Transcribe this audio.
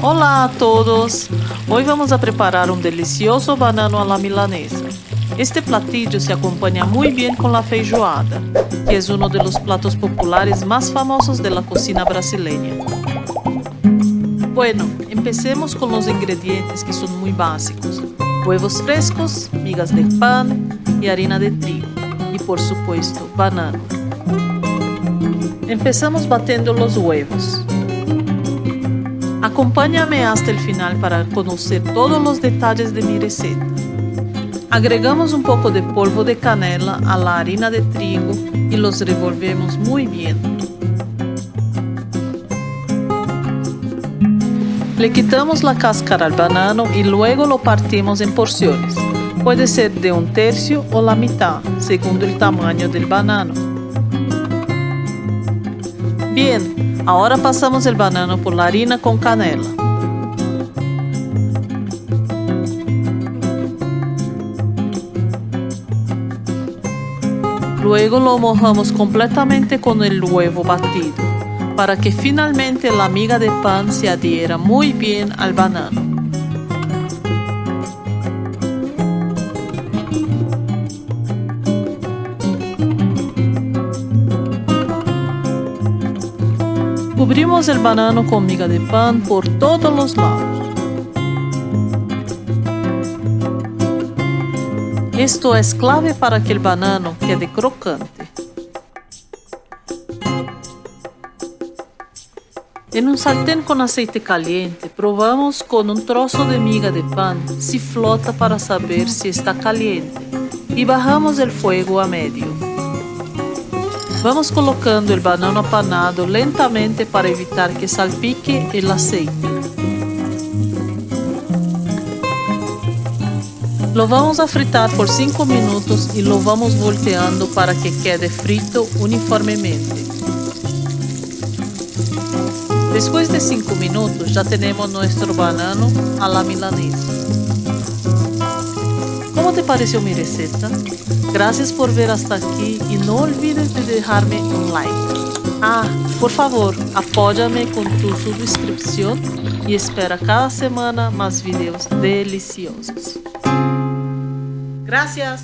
Olá a todos! Hoy vamos a preparar un delicioso banano a la milanesa. Este platillo se acompaña muy bien con la feijoada, que es uno de los platos populares más famosos de la cocina brasileña. Bueno, empecemos con los ingredientes que son muy básicos: huevos frescos, migas de pan y harina de trigo, y por supuesto, banano. Empezamos batiendo los huevos. Acompáñame hasta el final para conocer todos los detalles de mi receta. Agregamos un poco de polvo de canela a la harina de trigo y los revolvemos muy bien. Le quitamos la cáscara al banano y luego lo partimos en porciones. Puede ser de 1/3 o la mitad, según el tamaño del banano. Bien, ahora pasamos el banano por la harina con canela. Luego lo mojamos completamente con el huevo batido, para que finalmente la miga de pan se adhiera muy bien al banano. Cubrimos el banano con miga de pan por todos los lados. Esto es clave para que el banano quede crocante. En un sartén con aceite caliente, probamos con un trozo de miga de pan si flota para saber si está caliente y bajamos el fuego a medio. Vamos colocando el banano apanado lentamente para evitar que salpique el aceite. Lo vamos a fritar por 5 minutos y lo vamos volteando para que quede frito uniformemente. Después de 5 minutos ya tenemos nuestro banano a la milanesa. ¿Cómo te pareció mi receta? Gracias por ver hasta aquí y no olvides de dejarme un like. Por favor, apóyame con tu suscripción y espera cada semana más videos deliciosos. Gracias.